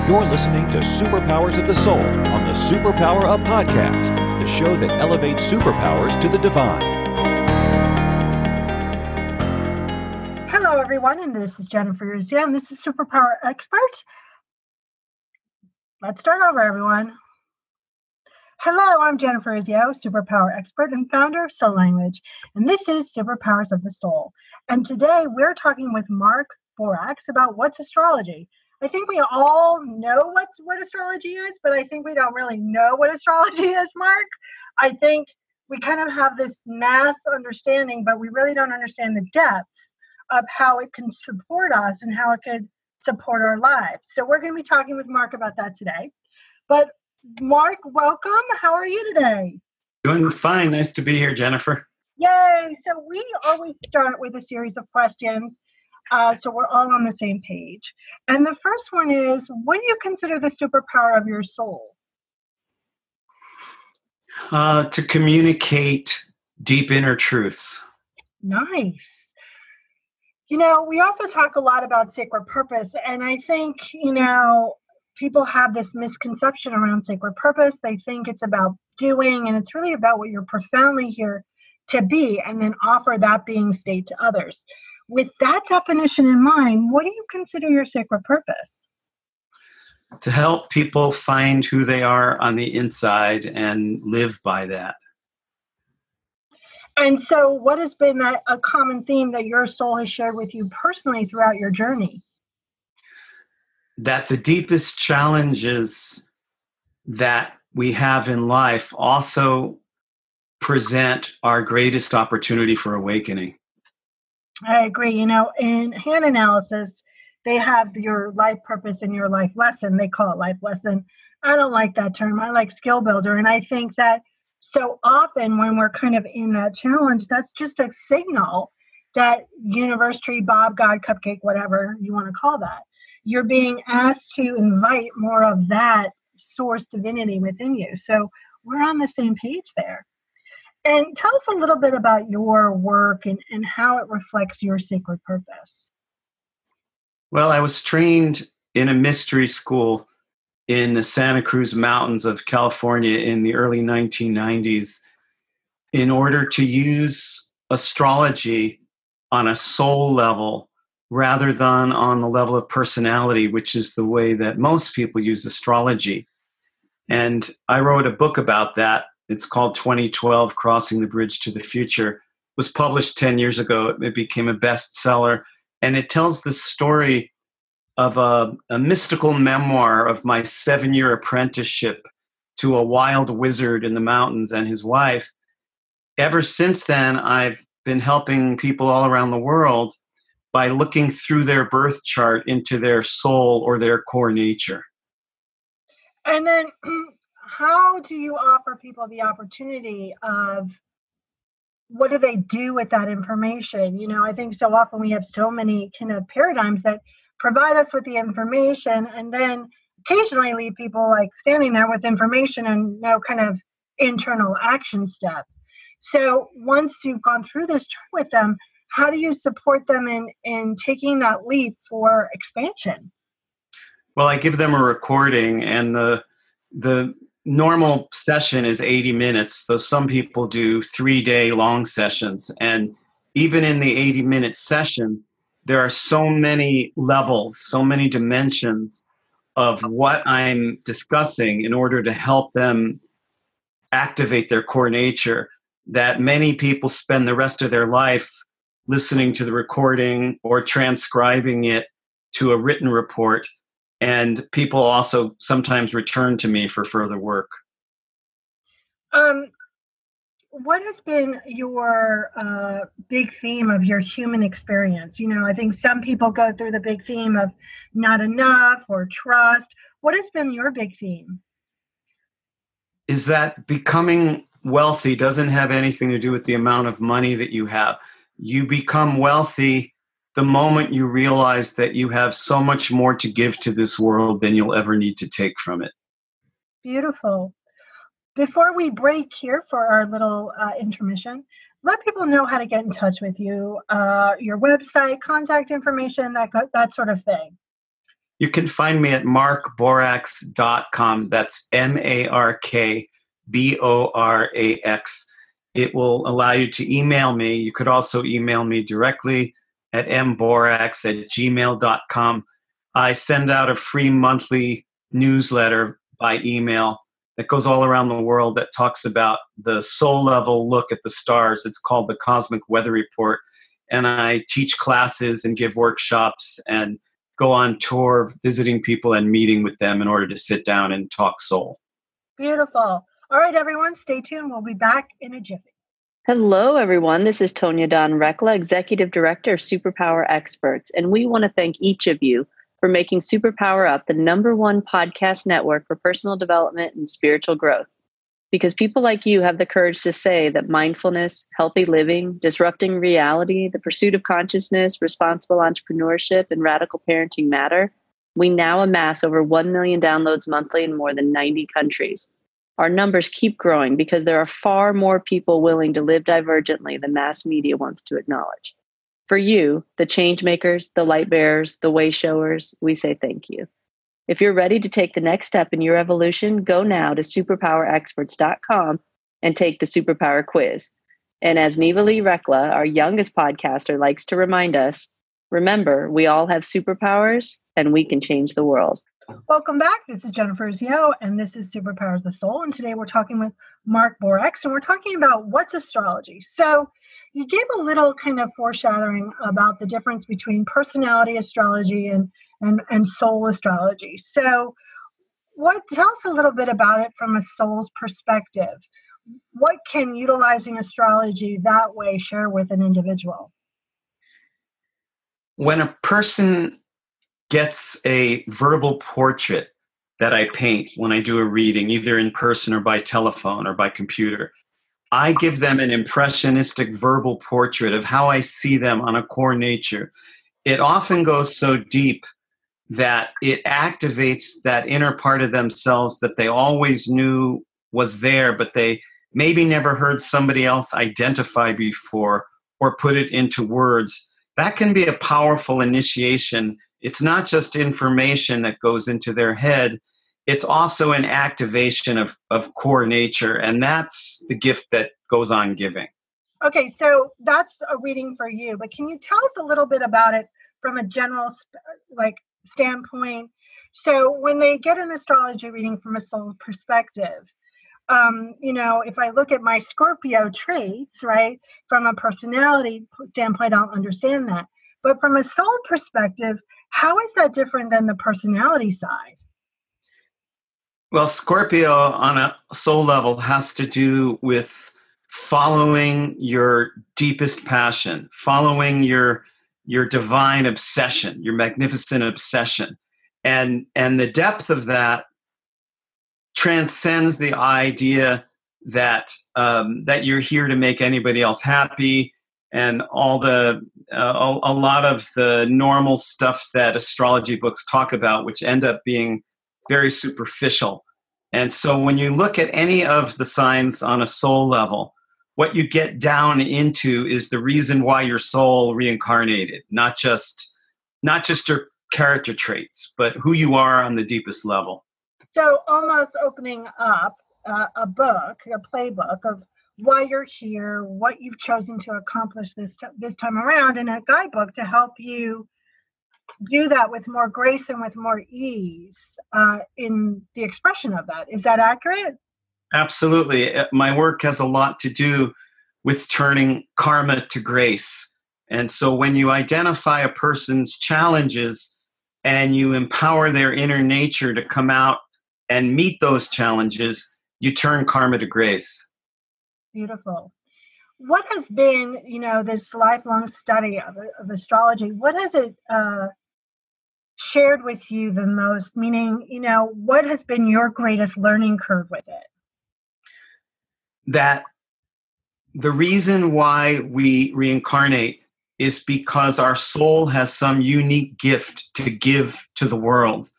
You're listening to Superpowers of the Soul on the Superpower Up Podcast, the show that elevates superpowers to the divine. Hello, everyone, and this is Jennifer Urezzio, and this is Superpower Expert. Let's start over, everyone. Hello, I'm Jennifer Urezzio, Superpower Expert and founder of Soul Language, and this is Superpowers of the Soul. And today we're talking with Mark Borax about what's astrology. I think we all know what astrology is, but I think we don't really know what astrology is, Mark. I think we kind of have this mass understanding, but we really don't understand the depths of how it can support us and how it could support our lives. So we're going to be talking with Mark about that today. But Mark, welcome. How are you today? Doing fine. Nice to be here, Jennifer. Yay. So we always start with a series of questions. So we're all on the same page. And the first one is, what do you consider the superpower of your soul? To communicate deep inner truths. Nice. You know, we also talk a lot about sacred purpose. And I think, people have this misconception around sacred purpose. They think it's about doing, and it's really about what you're profoundly here to be, and then offer that being state to others. With that definition in mind, what do you consider your sacred purpose? To help people find who they are on the inside and live by that. And so what has been a common theme that your soul has shared with you personally throughout your journey? That the deepest challenges that we have in life also present our greatest opportunity for awakening. I agree. In hand analysis, they have your life purpose and your life lesson. They call it life lesson. I don't like that term. I like skill builder. And I think that so often when we're kind of in that challenge, that's just a signal that universe, tree, Bob, God, cupcake, whatever you want to call that, you're being asked to invite more of that source divinity within you. So we're on the same page there. And tell us a little bit about your work and how it reflects your sacred purpose. Well, I was trained in a mystery school in the Santa Cruz Mountains of California in the early 1990s in order to use astrology on a soul level rather than on the level of personality, which is the way that most people use astrology. And I wrote a book about that. It's called 2012, Crossing the Bridge to the Future. It was published 10 years ago. It became a bestseller. And it tells the story of a mystical memoir of my 7-year apprenticeship to a wild wizard in the mountains and his wife. Ever since then, I've been helping people all around the world by looking through their birth chart into their soul or their core nature. And then how do you offer people the opportunity of what do they do with that information? I think so often we have so many kind of paradigms that provide us with the information and then occasionally leave people like standing there with information and no kind of internal action step. So once you've gone through this journey with them, how do you support them in taking that leap for expansion? Well, I give them a recording, and the normal session is 80 minutes, though some people do 3-day long sessions. And even in the 80-minute session, there are so many levels, so many dimensions of what I'm discussing in order to help them activate their core nature that many people spend the rest of their life listening to the recording or transcribing it to a written report. And people also sometimes return to me for further work. What has been your big theme of your human experience? I think some people go through the big theme of not enough or trust. What has been your big theme? Is that becoming wealthy doesn't have anything to do with the amount of money that you have. You become wealthy the moment you realize that you have so much more to give to this world than you'll ever need to take from it. Beautiful. Before we break here for our little intermission, let people know how to get in touch with you, your website, contact information, that sort of thing. You can find me at markborax.com. That's MarkBorax. It will allow you to email me. You could also email me directly at mborax@gmail.com. I send out a free monthly newsletter by email that goes all around the world that talks about the soul level look at the stars. It's called the Cosmic Weather Report. And I teach classes and give workshops and go on tour visiting people and meeting with them in order to sit down and talk soul. Beautiful. All right, everyone, stay tuned. We'll be back in a jiffy. Hello, everyone. This is Tonya Don Rekla, Executive Director of Superpower Experts, and we want to thank each of you for making Superpower Up the #1 podcast network for personal development and spiritual growth. Because people like you have the courage to say that mindfulness, healthy living, disrupting reality, the pursuit of consciousness, responsible entrepreneurship, and radical parenting matter, we now amass over 1 million downloads monthly in more than 90 countries. Our numbers keep growing because there are far more people willing to live divergently than mass media wants to acknowledge. For you, the change makers, the light bearers, the way showers, we say thank you. If you're ready to take the next step in your evolution, go now to superpowerexperts.com and take the Superpower quiz. And as Neva Lee Rekla, our youngest podcaster, likes to remind us, remember, we all have superpowers and we can change the world. Welcome back. This is Jennifer Urezzio, and this is Superpowers of the Soul. And today we're talking with Mark Borax, and we're talking about what's astrology. So you gave a little kind of foreshadowing about the difference between personality astrology and soul astrology. So tell us a little bit about it from a soul's perspective. What can utilizing astrology that way share with an individual? When a person gets a verbal portrait that I paint when I do a reading, either in person or by telephone or by computer, I give them an impressionistic verbal portrait of how I see them on a core nature. It often goes so deep that it activates that inner part of themselves that they always knew was there, but they maybe never heard somebody else identify before or put it into words. That can be a powerful initiation. It's not just information that goes into their head. It's also an activation of core nature. And that's the gift that goes on giving. Okay, so that's a reading for you. But can you tell us a little bit about it from a general standpoint? So when they get an astrology reading from a soul perspective, if I look at my Scorpio traits, right, from a personality standpoint, I'll understand that. But from a soul perspective, how is that different than the personality side? Well, Scorpio on a soul level has to do with following your deepest passion, following your divine obsession, your magnificent obsession. And the depth of that transcends the idea that you're here to make anybody else happy, and all a lot of the normal stuff that astrology books talk about, which end up being very superficial. And so when you look at any of the signs on a soul level, what you get down into is the reason why your soul reincarnated, not just your character traits, but who you are on the deepest level. So almost opening up a playbook of why you're here, what you've chosen to accomplish this time around, and a guidebook to help you do that with more grace and with more ease in the expression of that. Is that accurate? Absolutely. My work has a lot to do with turning karma to grace. And so when you identify a person's challenges and you empower their inner nature to come out and meet those challenges, you turn karma to grace. Beautiful. What has been, this lifelong study of astrology, what has it shared with you the most? Meaning, what has been your greatest learning curve with it? That the reason why we reincarnate is because our soul has some unique gift to give to the world.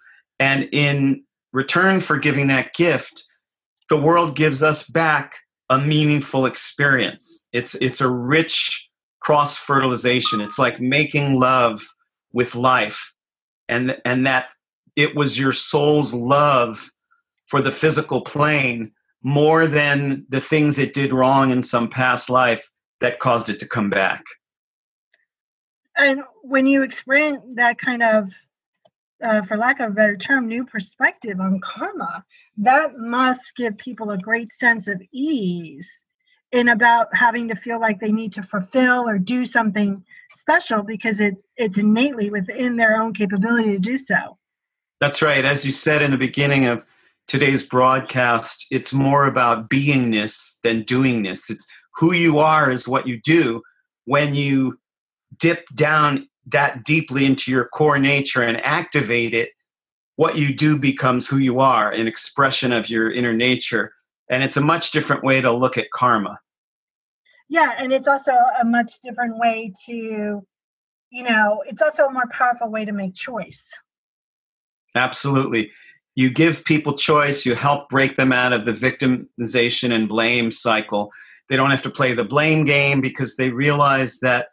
And in return for giving that gift, the world gives us back a meaningful experience. It's a rich cross-fertilization. It's like making love with life. And that it was your soul's love for the physical plane more than the things it did wrong in some past life that caused it to come back. And when you experience that kind of, for lack of a better term, new perspective on karma, that must give people a great sense of ease in about having to feel like they need to fulfill or do something special because it's innately within their own capability to do so. That's right. As you said in the beginning of today's broadcast, it's more about beingness than doingness. It's who you are is what you do. When you dip down that deeply into your core nature and activate it, what you do becomes who you are, an expression of your inner nature. And it's a much different way to look at karma. Yeah, and it's also a much different way to, it's also a more powerful way to make choice. Absolutely. You give people choice, you help break them out of the victimization and blame cycle. They don't have to play the blame game because they realize that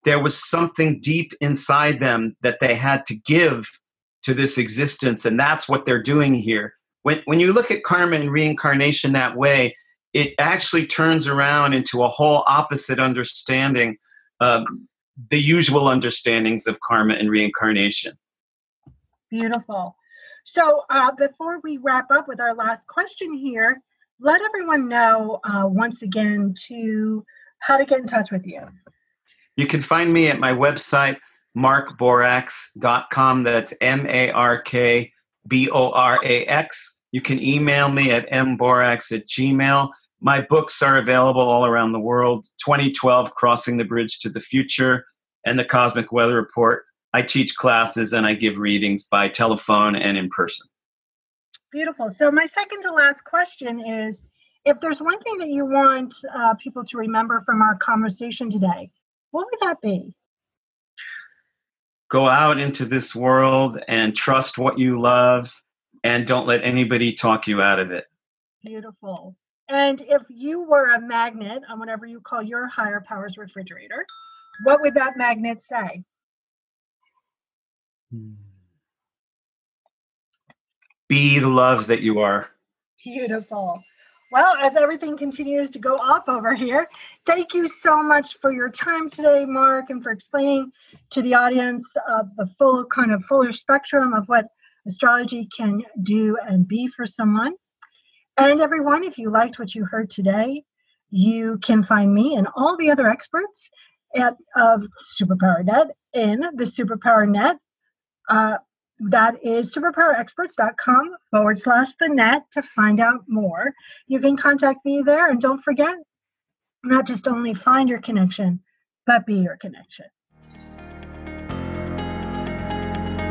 there was something deep inside them that they had to give to this existence, and that's what they're doing here. When you look at karma and reincarnation that way, it actually turns around into a whole opposite understanding of the usual understandings of karma and reincarnation. Beautiful. So before we wrap up with our last question here, let everyone know once again how to get in touch with you. You can find me at my website, markborax.com. That's MarkBorax. You can email me at mborax@gmail.com. My books are available all around the world. 2012, Crossing the Bridge to the Future, and the Cosmic Weather Report. I teach classes and I give readings by telephone and in person. Beautiful. So my second to last question is, if there's one thing that you want people to remember from our conversation today, what would that be? Go out into this world and trust what you love and don't let anybody talk you out of it. Beautiful. And if you were a magnet on whatever you call your higher powers refrigerator, what would that magnet say? Be the love that you are. Beautiful. Well, as everything continues to go up over here, thank you so much for your time today, Mark, and for explaining to the audience the fuller spectrum of what astrology can do and be for someone. And everyone, if you liked what you heard today, you can find me and all the other experts of Superpower Net in the Superpower Net. That is superpowerexperts.com/the-net to find out more. You can contact me there, and don't forget, not just only find your connection, but be your connection.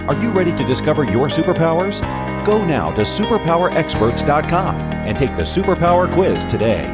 Are you ready to discover your superpowers? Go now to superpowerexperts.com and take the Superpower Quiz today.